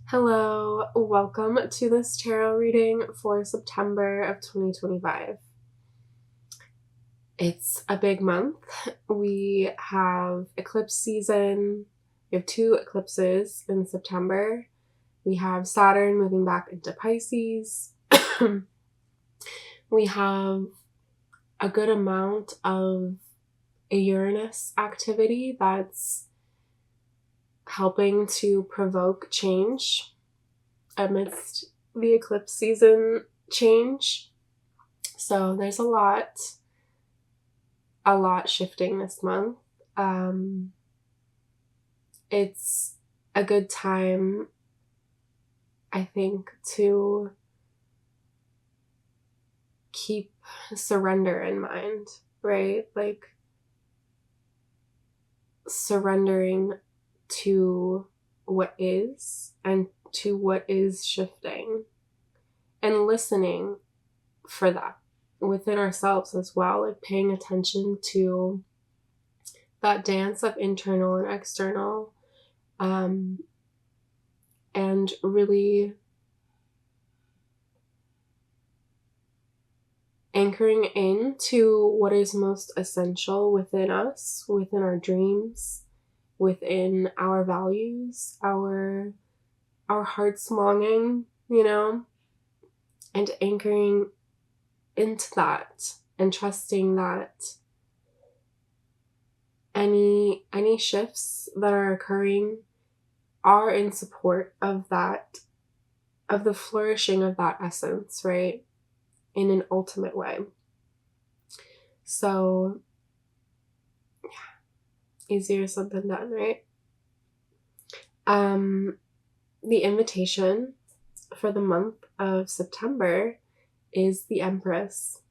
Hello, welcome to this tarot reading for September of 2025. It's a big month. We have eclipse season. We have 2 eclipses in September. We have Saturn moving back into Pisces. We have a good amount of Uranus activity that's helping to provoke change amidst the eclipse season change. So there's a lot shifting this month. It's a good time, I think, to keep surrender in mind, right? Like surrendering to what is and to what is shifting, and listening for that within ourselves as well, like paying attention to that dance of internal and external, and really anchoring into what is most essential within us, within our dreams, within our values, our heart's longing, and anchoring into that and trusting that any shifts that are occurring are in support of that, of the flourishing of that essence, right? In an ultimate way. So, yeah, easier said than done, right? The invitation for the month of September is the Empress.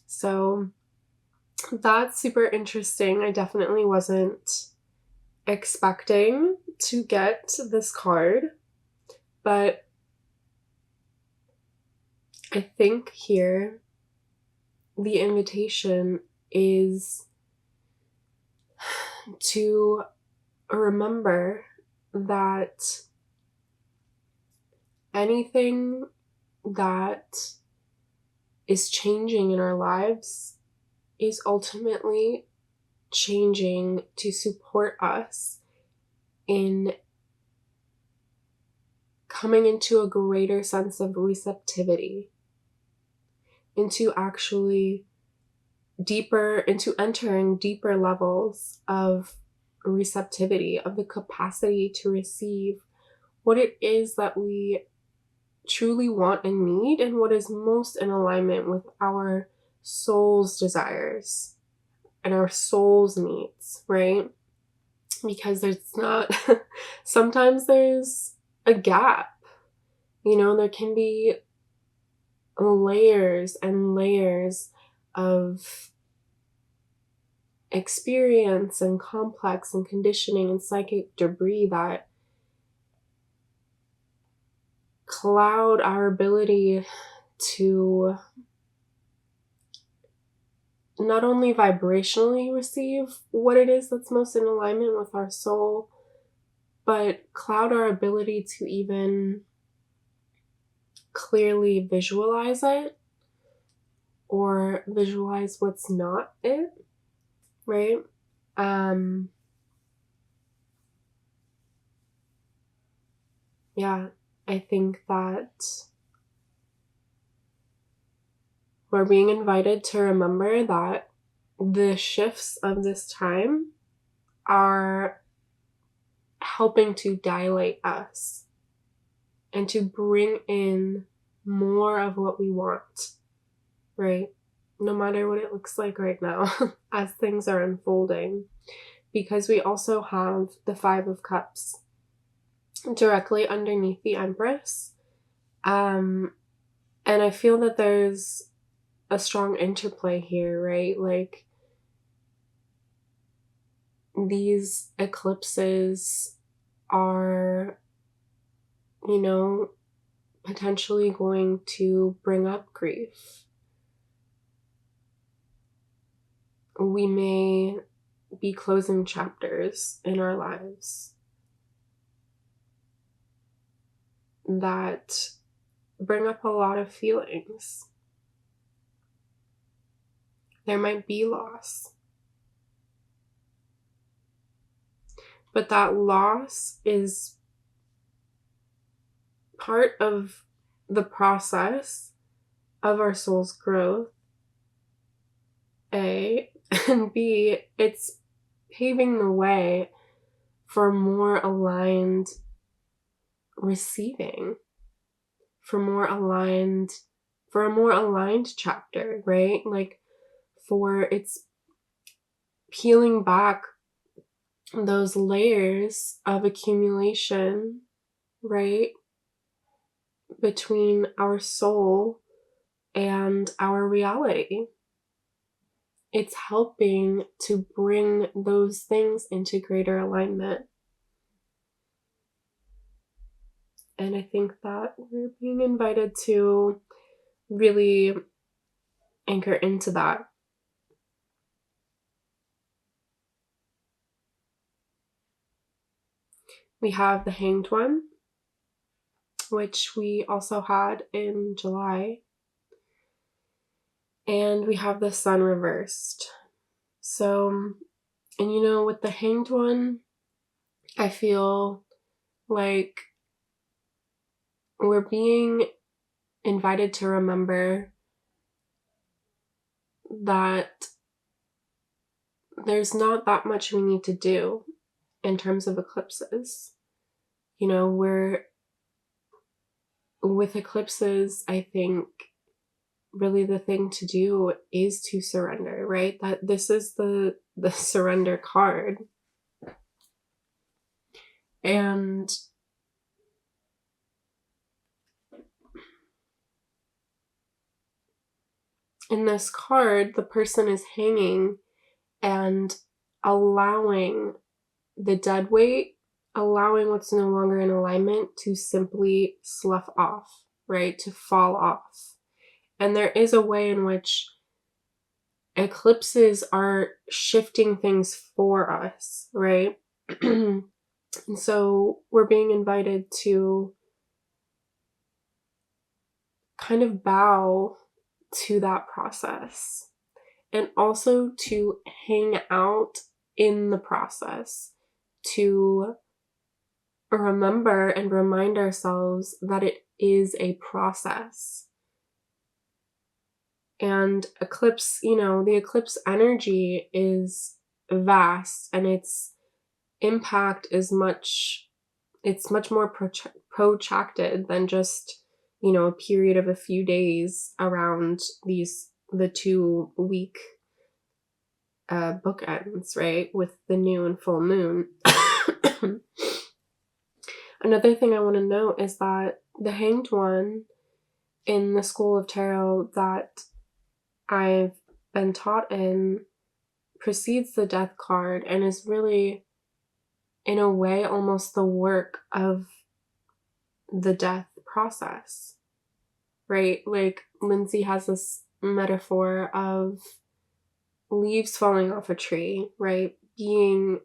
So that's super interesting. I definitely wasn't expecting to get this card, but I think here the invitation is to remember that anything that is changing in our lives is ultimately changing to support us in coming into a greater sense of receptivity, into entering deeper levels of receptivity, of the capacity to receive what it is that we truly want and need, and what is most in alignment with our soul's desires and our soul's needs, right? Because there's not, sometimes there's a gap, there can be layers and layers of experience and complex and conditioning and psychic debris that cloud our ability to not only vibrationally receive what it is that's most in alignment with our soul, but cloud our ability to even clearly visualize it or visualize what's not it, right? Yeah, I think that we're being invited to remember that the shifts of this time are helping to dilate us and to bring in more of what we want, right? No matter what it looks like right now as things are unfolding. Because we also have the 5 of Cups directly underneath the Empress. And I feel that there's a strong interplay here, right? Like, these eclipses are, potentially going to bring up grief. We may be closing chapters in our lives. that bring up a lot of feelings. There might be loss. But that loss is part of the process of our soul's growth, A, and B, it's paving the way for more aligned receiving, for a more aligned chapter, right? Like, for it's peeling back those layers of accumulation, right, between our soul and our reality. It's helping to bring those things into greater alignment. And I think that we're being invited to really anchor into that. We have the Hanged One, which we also had in July. And we have the Sun reversed. So, and with the Hanged One, I feel like we're being invited to remember that there's not that much we need to do in terms of eclipses. We're with eclipses, I think really the thing to do is to surrender, right? That this is the surrender card. And in this card, the person is hanging and allowing the dead weight, allowing what's no longer in alignment to simply slough off, right? To fall off. And there is a way in which eclipses are shifting things for us, right? And so we're being invited to kind of bow to that process and also to hang out in the process, to remember and remind ourselves that it is a process. And eclipse, the eclipse energy is vast, and its impact is much more protracted than just, a period of a few days around the 2 week bookends, right? With the new and full moon. Another thing I want to note is that the Hanged One in the School of Tarot that I've been taught in precedes the Death card and is really, in a way, almost the work of the death process, right? Like Lindsay has this metaphor of leaves falling off a tree, right? Being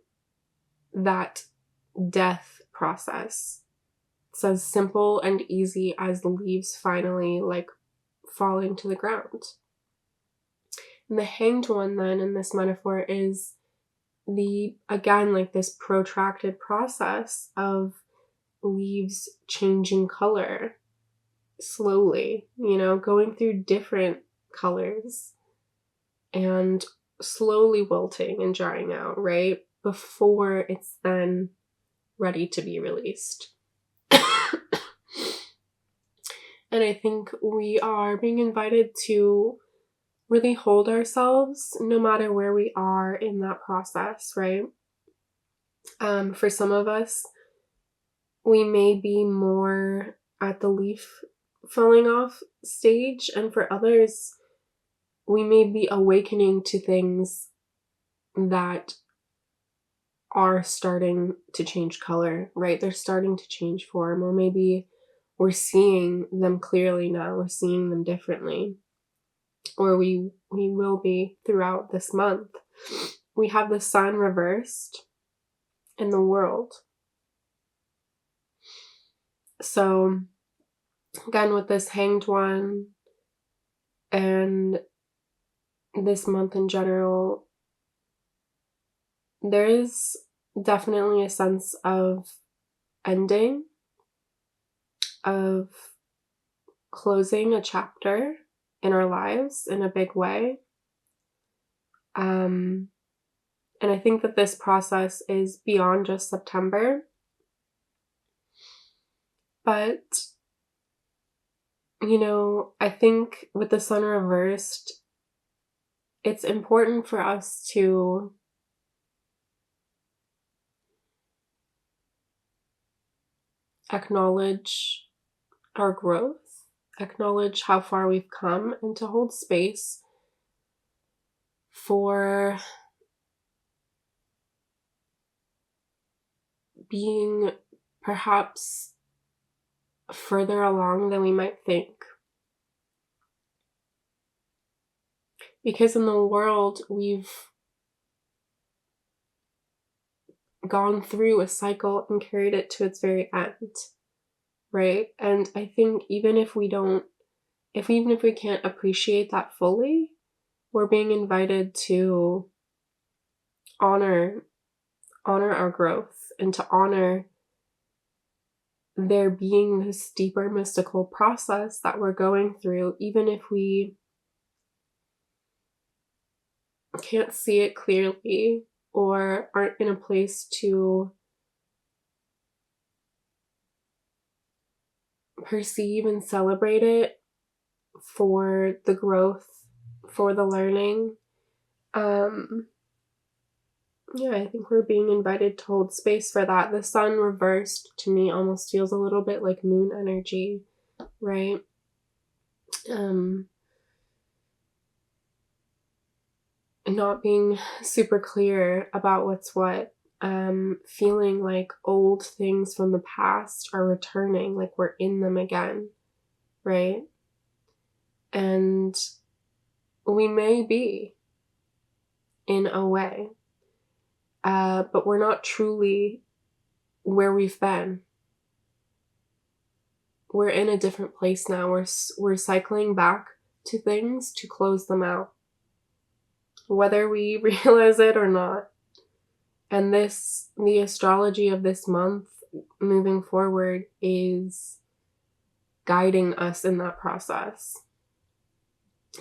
that death process. It's as simple and easy as the leaves finally falling to the ground. And the Hanged One then in this metaphor is this protracted process of leaves changing color slowly, going through different colors and slowly wilting and drying out, right? Before it's then ready to be released. And I think we are being invited to really hold ourselves no matter where we are in that process, right? For some of us, we may be more at the leaf falling off stage, and for others, we may be awakening to things that are starting to change color, right? They're starting to change form, or maybe we're seeing them clearly now, we're seeing them differently, or we will be throughout this month. We have the Sun reversed in the World. So again, with this Hanged One and this month in general, there is definitely a sense of ending, of closing a chapter in our lives in a big way. And I think that this process is beyond just September. But, I think with the sun reversed, it's important for us to acknowledge our growth, acknowledge how far we've come, and to hold space for being perhaps further along than we might think. Because in the world, we've gone through a cycle and carried it to its very end, right? And I think even if we can't appreciate that fully, we're being invited to honor our growth and to honor there being this deeper mystical process that we're going through, even if we can't see it clearly or aren't in a place to perceive and celebrate it for the growth, for the learning. I think we're being invited to hold space for that. The sun reversed to me almost feels a little bit like moon energy, right? Not being super clear about what's what, feeling like old things from the past are returning, like we're in them again, right? And we may be, in a way, but we're not truly where we've been. We're in a different place now. We're cycling back to things to close them out, whether we realize it or not. And the astrology of this month moving forward is guiding us in that process.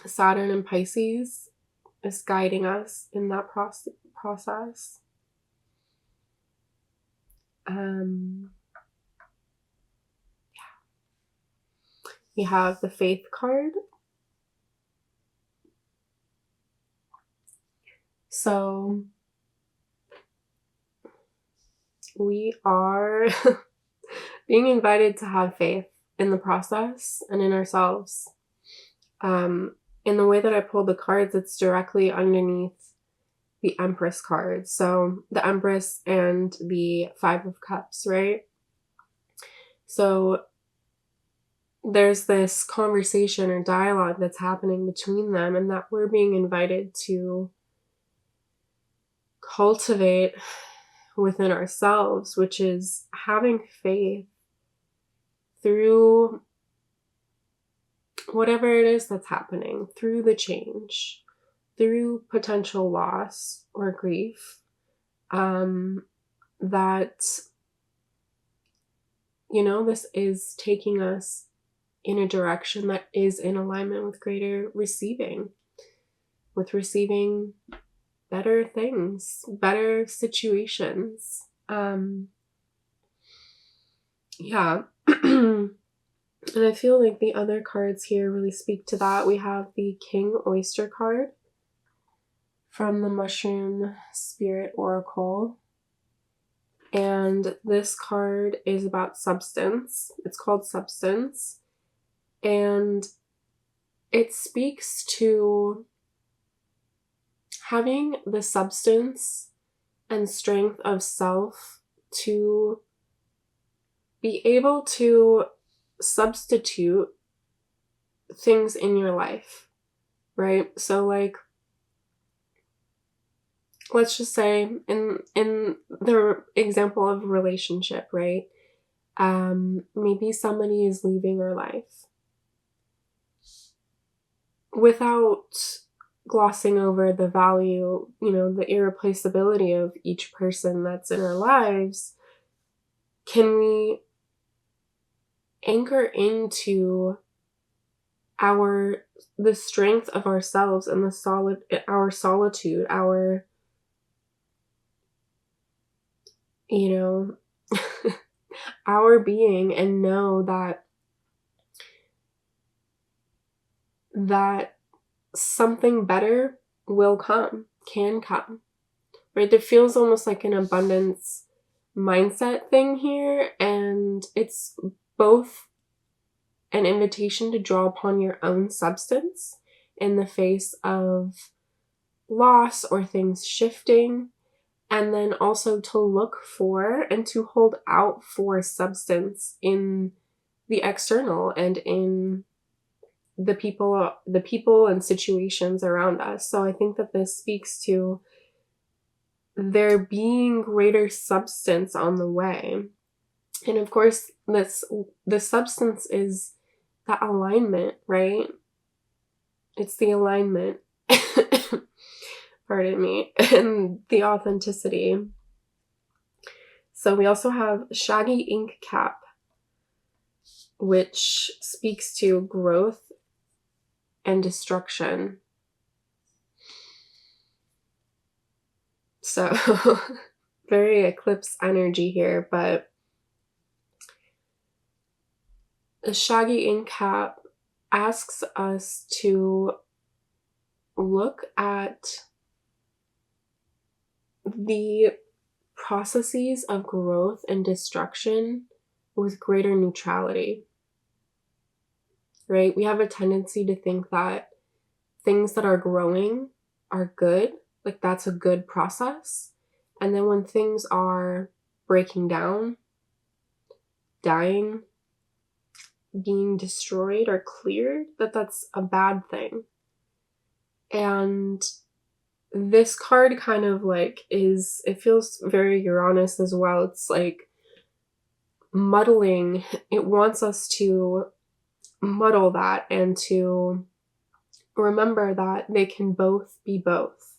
Saturn in Pisces is guiding us in that process. We have the Faith card. So we are being invited to have faith in the process and in ourselves. In the way that I pulled the cards, it's directly underneath the Empress card. So the Empress and the Five of Cups, right? So there's this conversation or dialogue that's happening between them, and that we're being invited to cultivate within ourselves, which is having faith through whatever it is that's happening, through the change, through potential loss or grief, that, this is taking us in a direction that is in alignment with greater receiving, with receiving better things, better situations. And I feel like the other cards here really speak to that. We have the King Oyster card from the Mushroom Spirit Oracle. And this card is about substance. It's called Substance. And it speaks to having the substance and strength of self to be able to substitute things in your life, right? So like, let's just say in the example of relationship, right? Maybe somebody is leaving our life. Without glossing over the value, the irreplaceability of each person that's in our lives, can we anchor into the strength of ourselves and our solitude, our our being, and know that something better can come, right? There feels almost like an abundance mindset thing here, and it's both an invitation to draw upon your own substance in the face of loss or things shifting, and then also to look for and to hold out for substance in the external and in the people and situations around us. So I think that this speaks to there being greater substance on the way. And of course, the substance is that alignment, right? It's the alignment, pardon me, and the authenticity. So we also have Shaggy Ink Cap, which speaks to growth and destruction. So very eclipse energy here, but the Shaggy Ink Cap asks us to look at the processes of growth and destruction with greater neutrality, right? We have a tendency to think that things that are growing are good, like that's a good process. And then when things are breaking down, dying, being destroyed or cleared, that's a bad thing. And this card kind of it feels very Uranus as well. It's like muddling. It wants us to muddle that and to remember that they can both be both,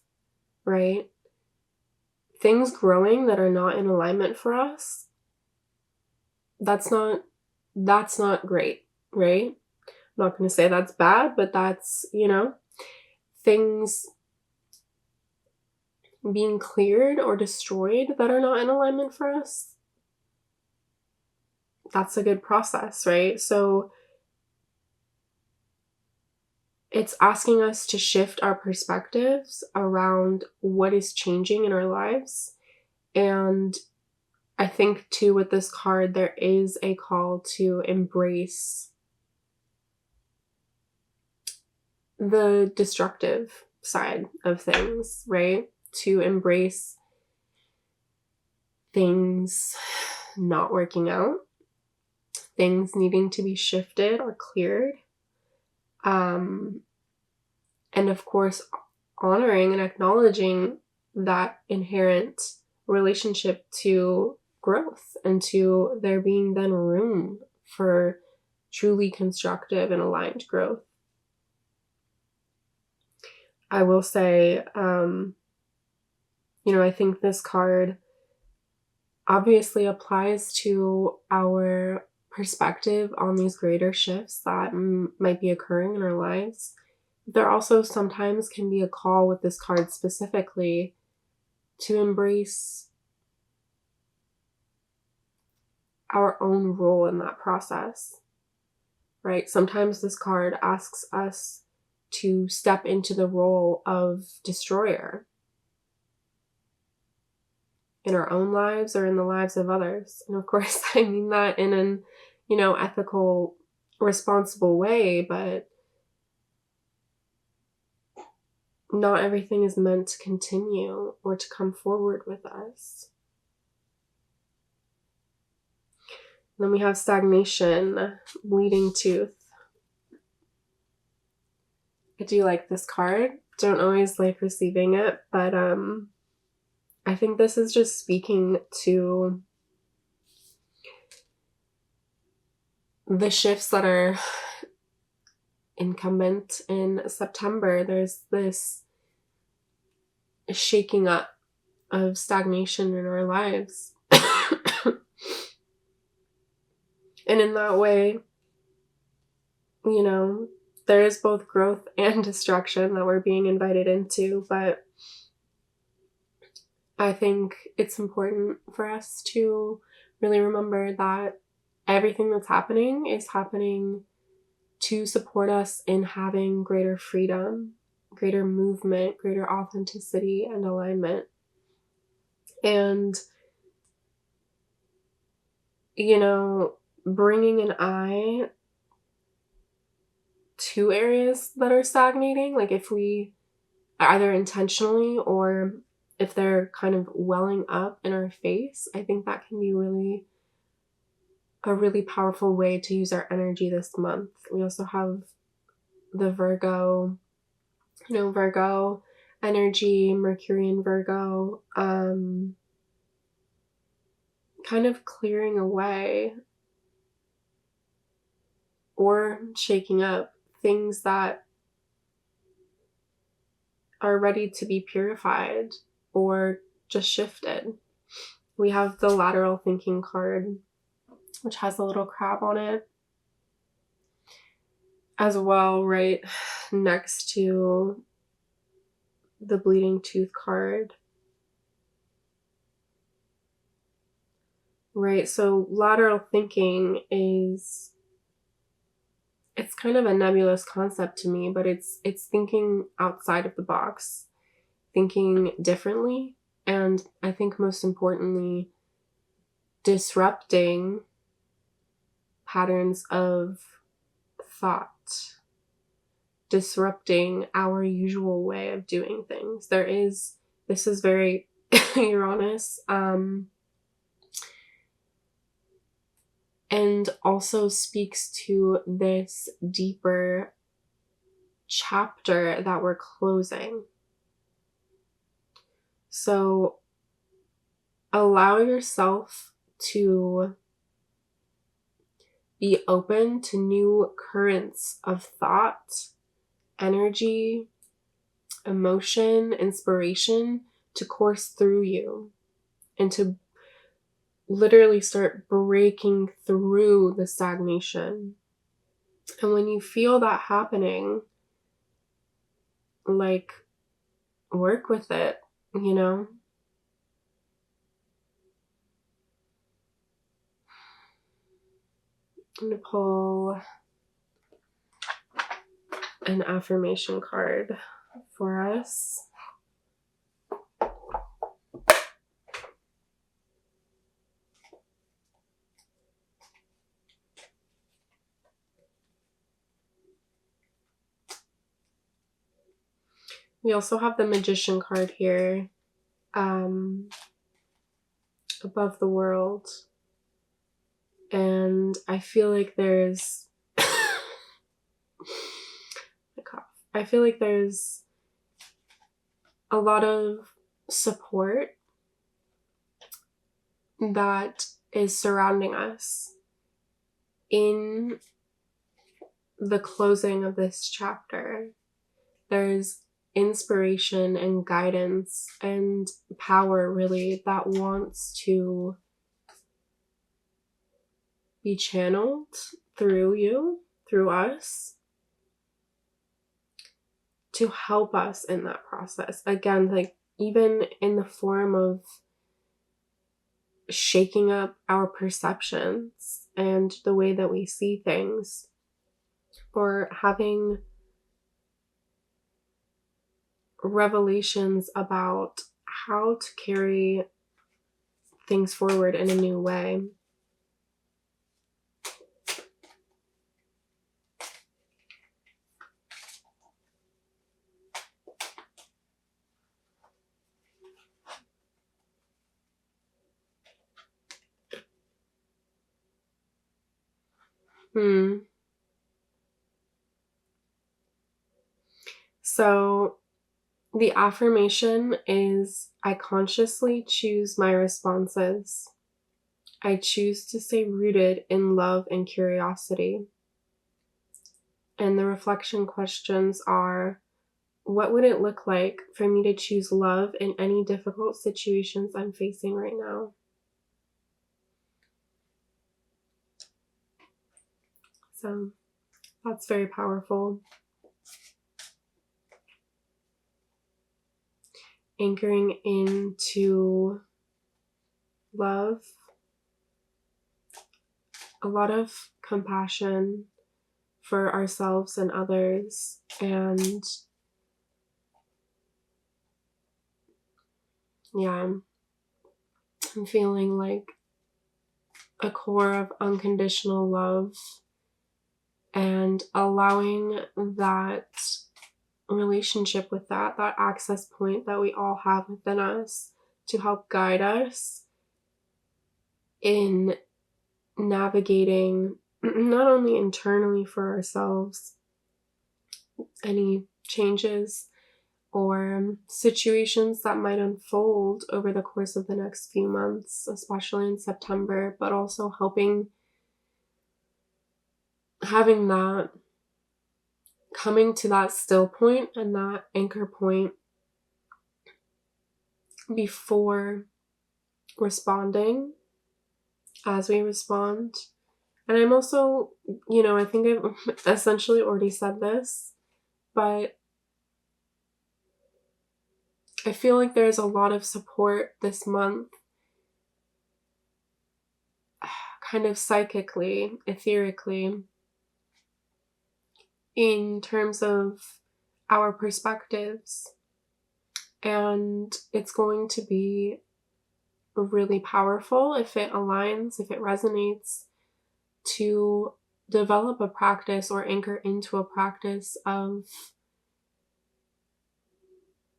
right? Things growing that are not in alignment for us, that's not great, right? I'm not going to say that's bad, but that's, things being cleared or destroyed that are not in alignment for us, that's a good process, right? So it's asking us to shift our perspectives around what is changing in our lives. And I think too, with this card, there is a call to embrace the destructive side of things, right? To embrace things not working out, things needing to be shifted or cleared. And of course, honoring and acknowledging that inherent relationship to growth and to there being then room for truly constructive and aligned growth. I will say, I think this card obviously applies to our perspective on these greater shifts that might be occurring in our lives. There also sometimes can be a call with this card specifically to embrace our own role in that process, right? Sometimes this card asks us to step into the role of destroyer in our own lives or in the lives of others. And of course, I mean that in an, ethical, responsible way, but not everything is meant to continue or to come forward with us. Then we have stagnation, bleeding tooth. I do like this card. Don't always like receiving it, but I think this is just speaking to the shifts that are incumbent in September, there's this shaking up of stagnation in our lives. And in that way, you know, there is both growth and destruction that we're being invited into, but I think it's important for us to really remember that everything that's happening is happening to support us in having greater freedom, greater movement, greater authenticity and alignment. And, you know, bringing an eye to areas that are stagnating, like if we either intentionally or if they're kind of welling up in our face, I think that can be a really powerful way to use our energy this month. We also have the Virgo energy, Mercury in Virgo, kind of clearing away or shaking up things that are ready to be purified or just shifted. We have the lateral thinking card, which has a little crab on it as well, right next to the bleeding tooth card. Right, so lateral thinking it's kind of a nebulous concept to me, but it's thinking outside of the box, thinking differently, and I think most importantly, disrupting patterns of thought, disrupting our usual way of doing things. This is very Uranus, and also speaks to this deeper chapter that we're closing. So allow yourself to be open to new currents of thought, energy, emotion, inspiration to course through you and to literally start breaking through the stagnation. And when you feel that happening, like, work with it, you know? I'm going to pull an affirmation card for us. We also have the Magician card here, above the world. And I feel like there's I feel like there's a lot of support that is surrounding us in the closing of this chapter. There's inspiration and guidance and power, really, that wants to be channeled through you, through us, to help us in that process. Again, like, even in the form of shaking up our perceptions and the way that we see things, or having revelations about how to carry things forward in a new way. So the affirmation is, I consciously choose my responses. I choose to stay rooted in love and curiosity. And the reflection questions are, what would it look like for me to choose love in any difficult situations I'm facing right now? So that's very powerful. Anchoring into love, a lot of compassion for ourselves and others, and yeah, I'm feeling like a core of unconditional love and allowing that relationship with that access point that we all have within us to help guide us in navigating not only internally for ourselves any changes or situations that might unfold over the course of the next few months, especially in September, but also having that, coming to that still point and that anchor point before responding as we respond. And I'm also, I think I've essentially already said this, but I feel like there's a lot of support this month, kind of psychically, etherically, in terms of our perspectives. And it's going to be really powerful if it aligns, if it resonates, to develop a practice or anchor into a practice of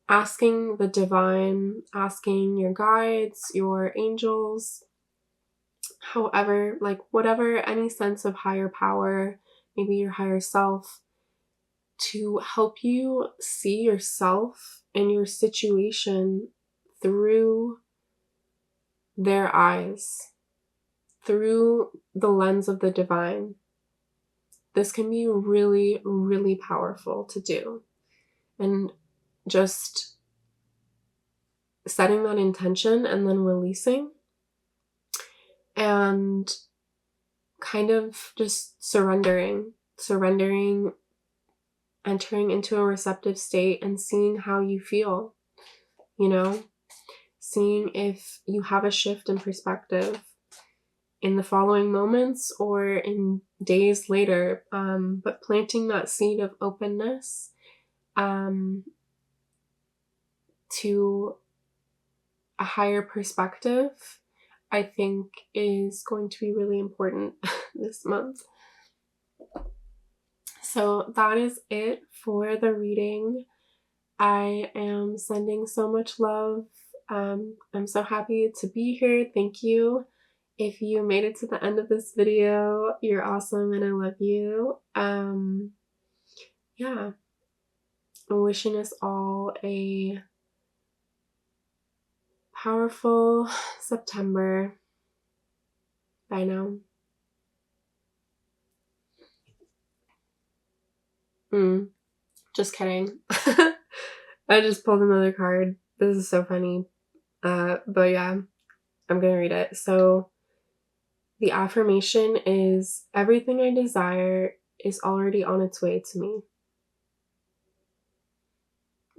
asking the divine, asking your guides, your angels, however, like whatever, any sense of higher power, maybe your higher self, to help you see yourself and your situation through their eyes, through the lens of the divine. This can be really, really powerful to do. And just setting that intention and then releasing and kind of just surrendering, entering into a receptive state and seeing how you feel, seeing if you have a shift in perspective in the following moments or in days later, but planting that seed of openness to a higher perspective, I think is going to be really important this month. So that is it for the reading. I am sending so much love. I'm so happy to be here. Thank you. If you made it to the end of this video, you're awesome and I love you. Yeah. I'm wishing us all a powerful September. Bye now. Just kidding. I just pulled another card. This is so funny. But yeah, I'm gonna read it. So the affirmation is, everything I desire is already on its way to me.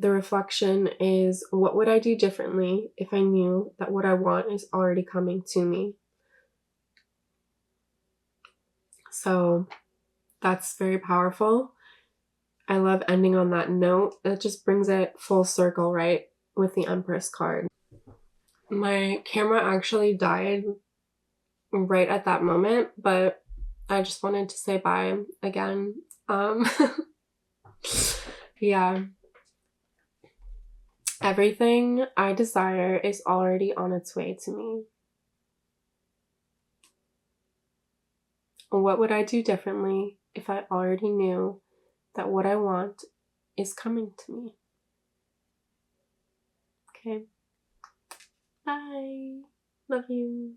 The reflection is, what would I do differently if I knew that what I want is already coming to me? So that's very powerful. I love ending on that note. It just brings it full circle, right? With the Empress card. My camera actually died right at that moment, but I just wanted to say bye again. Yeah. Everything I desire is already on its way to me. What would I do differently if I already knew that what I want is coming to me? Okay. Bye. Love you.